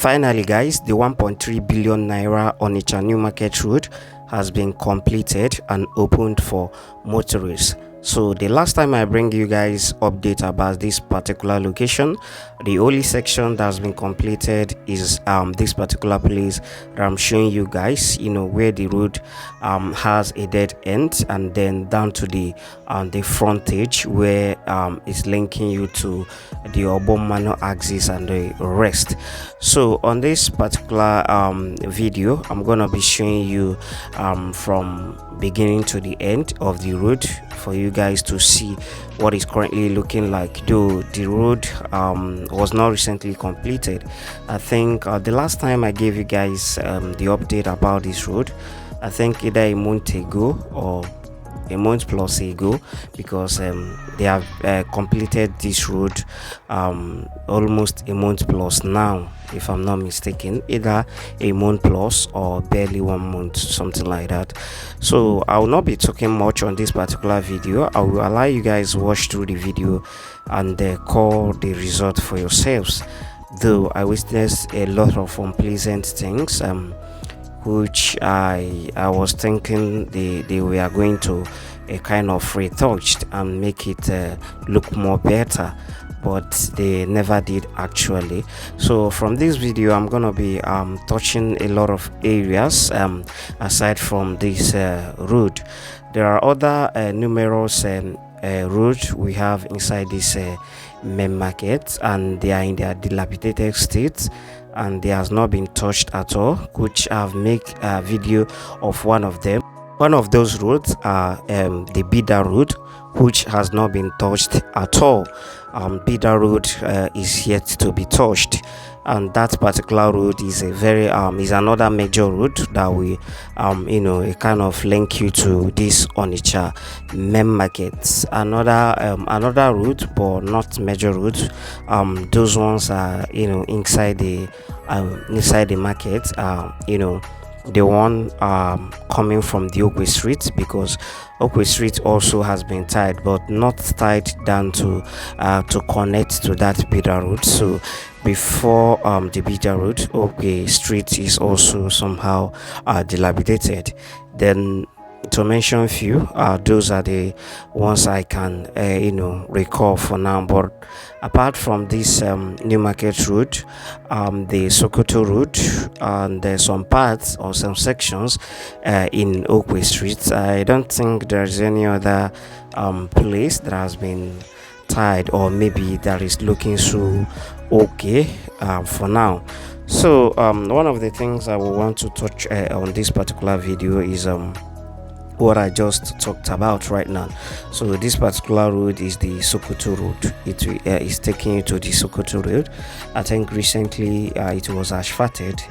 Finally, guys, the 1.3 billion naira Onitsha New Market Road has been completed and opened for motorists. So the last time I bring you guys update about this particular location, the only section that's been completed is this particular place that I'm showing you guys, where the road has a dead end, and then down to the frontage where it's linking you to the Obomano axis and the rest. So on this particular video, I'm gonna be showing you from beginning to the end of the road for you guys to see what is currently looking like, though the road was not recently completed. I think the last time I gave you guys the update about this road, I think either a month ago or a month plus ago, because they have completed this road almost a month plus now, if I'm not mistaken, either a month plus or barely 1 month, something like that. So I will not be talking much on this particular video. I will allow you guys watch through the video and call the result for yourselves, though I witnessed a lot of unpleasant things which I was thinking they were going to kind of retouched and make it look more better, but they never did actually. So from this video, I'm gonna be touching a lot of areas aside from this road. There are other numerous roads we have inside this main market, and they are in their dilapidated state and they has not been touched at all, which I've made a video of one of them. One of those roads are the Bida road, which has not been touched at all. Bida road is yet to be touched, and that particular road is a very is another major road that we it kind of link you to this Onitsha main markets. Another route, but not major route. Those ones are inside the market, the one coming from the Oakwood Street, because Oakwood Street also has been tied, but not tied down to connect to that Bida road. So before the Bida road, Oakwood Street is also somehow dilapidated. Then, to mention few, those are the ones I can recall for now. But apart from this New Market Road, the Sokoto Road, and there's some parts or some sections in Oakwood Street, I don't think there's any other place that has been tied, or maybe that is looking so okay for now. So one of the things I will want to touch on this particular video is what I just talked about right now. So this particular road is the Sokoto road. It is taking you to the Sokoto road. I think recently it was asphalted.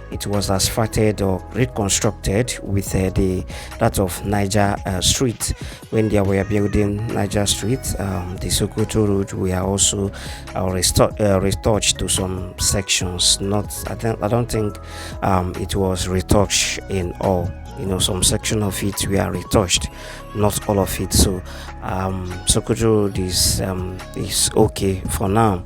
It was asphalted or reconstructed with that of Niger Street. When they were building Niger Street, the Sokoto road we are also retouched to some sections. I don't think it was retouched in all. Some section of it we are retouched, not all of it. So Sokoto road is okay for now.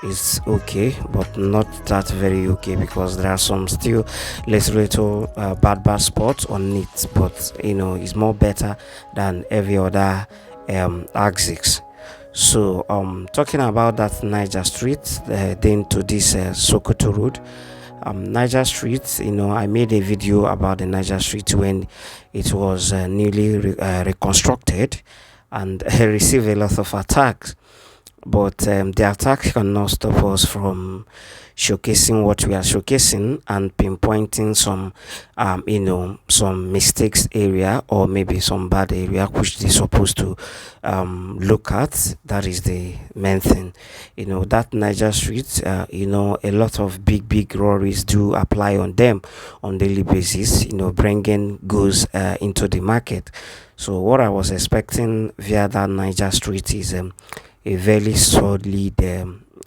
It's okay, but not that very okay, because there are some still little bad spots on it, but it's more better than every other axis. So talking about that Niger Street, then to this Sokoto road. Niger Street, I made a video about the Niger Street when it was newly reconstructed, and received a lot of attacks. But the attack cannot stop us from showcasing what we are showcasing and pinpointing some some mistakes area, or maybe some bad area which they're supposed to look at. That is the main thing. That Niger Street, a lot of big lorries do apply on them on daily basis, bringing goods into the market. So what I was expecting via that Niger Street is a very solid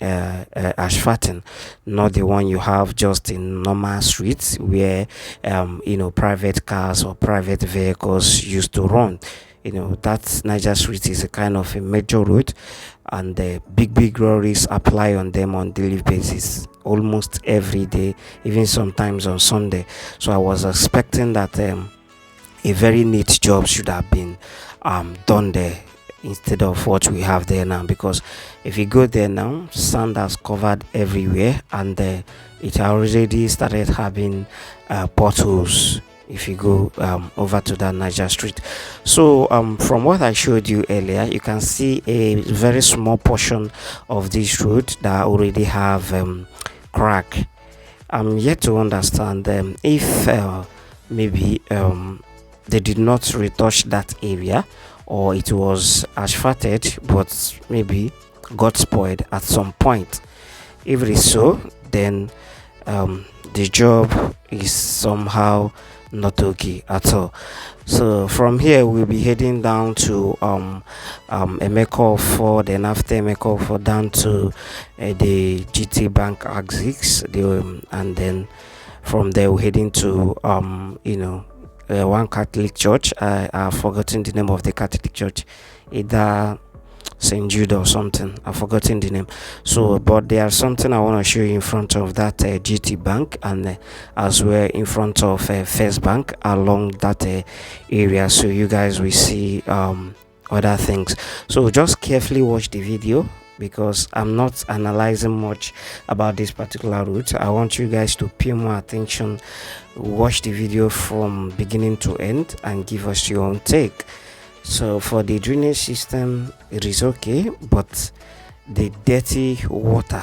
asphalting, not the one you have just in normal streets where private cars or private vehicles used to run. that Niger Street is a kind of a major road, and the big lorries apply on them on daily basis, almost every day, even sometimes on Sunday. So I was expecting that a very neat job should have been done there instead of what we have there now, because if you go there now, sand has covered everywhere, and it already started having potholes if you go over to that Niger Street. So from what I showed you earlier, you can see a very small portion of this road that already have crack. I'm yet to understand if maybe they did not retouch that area, or it was asphalted but maybe got spoiled at some point. If it is so, then the job is somehow not okay at all. So from here we'll be heading down to Emeka for, then after Emeka for down to the GT Bank exits, and then from there we're heading to one Catholic church. I've forgotten the name of the Catholic church, either St. Jude or something. I've forgotten the name. So, but there's something I want to show you in front of that GT Bank, and as well in front of First Bank along that area. So you guys will see other things. So just carefully watch the video, because I'm not analyzing much about this particular route. I want you guys to pay more attention, watch the video from beginning to end, and give us your own take. So for the drainage system, it is okay, but the dirty water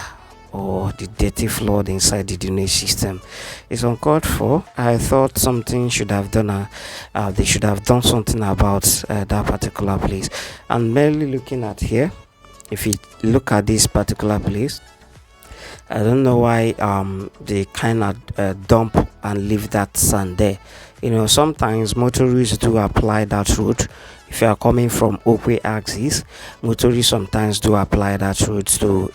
or the dirty flood inside the drainage system is uncalled for. I thought something should have done they should have done something about that particular place. And merely looking at here, if you look at this particular place, I don't know why they kind of dump and leave that sand there. Sometimes motorists do apply that route. If you are coming from Okwe axis, motorists sometimes do apply that route to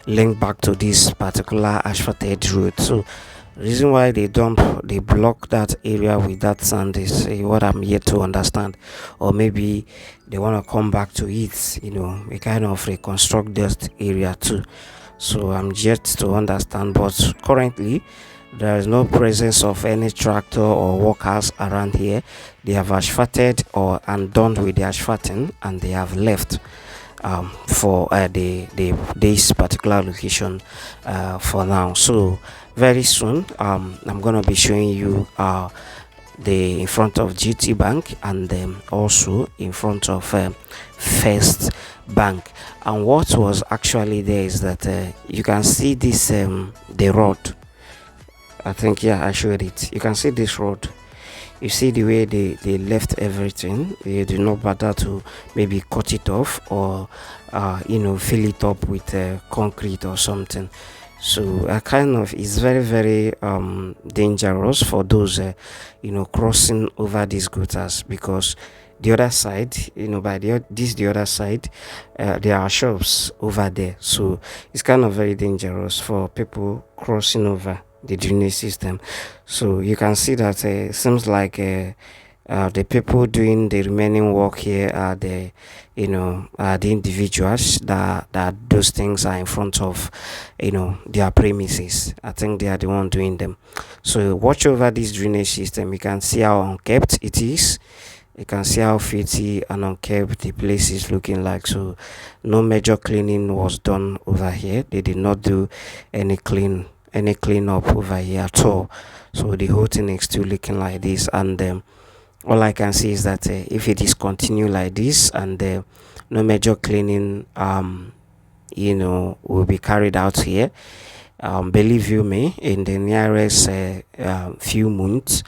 link back to this particular asphalted road. So reason why they block that area with that sand is what I'm yet to understand. Or maybe they want to come back to it, we kind of reconstruct that area too. So I'm yet to understand, but currently there is no presence of any tractor or workers around here. They have asphalted and done with the asphalting, and they have left for this particular location for now. So very soon I'm gonna be showing you the in front of GT Bank, and then also in front of First Bank. And what was actually there is that you can see this the road. I think, yeah, I showed it. You can see this road. You see the way they left everything. They did not bother to maybe cut it off or fill it up with concrete or something. So kind of is very dangerous for those crossing over these gutters, because the other side, by the other side, there are shops over there. So it's kind of very dangerous for people crossing over the drainage system. So you can see that seems like the people doing the remaining work here are the individuals that those things are in front of their premises. I think they are the one doing them. So watch over this drainage system. You can see how unkept it is. You can see how filthy and unkept the place is looking like. So no major cleaning was done over here. They did not do any clean up over here at all. So the whole thing is still looking like this, and all I can see is that if it is continue like this, and no major cleaning will be carried out here, believe you me, in the nearest few months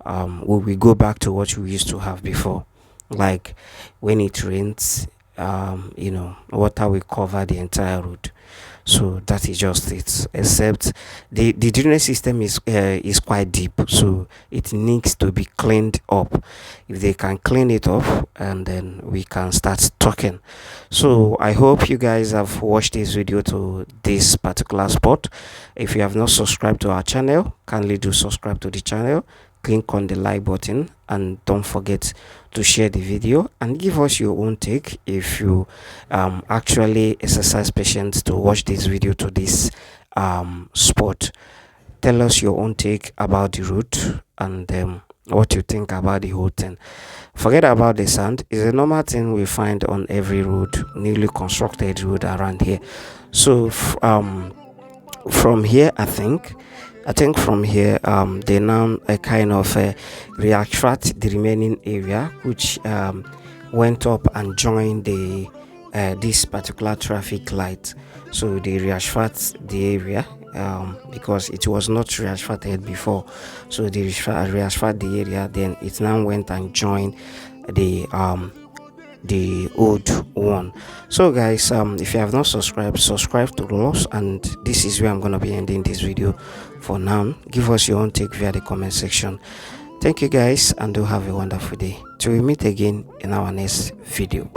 we will go back to what we used to have before. Like when it rains, water will cover the entire road. So that is just it. Except the drainage system is quite deep, so it needs to be cleaned up. If they can clean it up, and then we can start talking. So I hope you guys have watched this video to this particular spot. If you have not subscribed to our channel, kindly do subscribe to the channel. Click on the like button and don't forget to share the video and give us your own take if you actually exercise patience to watch this video to this spot. Tell us your own take about the route and what you think about the whole thing. Forget about the sand. It's a normal thing we find on every road, newly constructed road around here. So from here, I think from here they now kind of reattract the remaining area, which went up and joined the this particular traffic light. So they reasphalt the area because it was not reasphalted before. So they reasphalt the area, then it now went and joined the old one. So guys, if you have not subscribed, subscribe to us, and this is where I'm gonna be ending this video for now. Give us your own take via the comment section. Thank you guys, and do have a wonderful day till we meet again in our next video.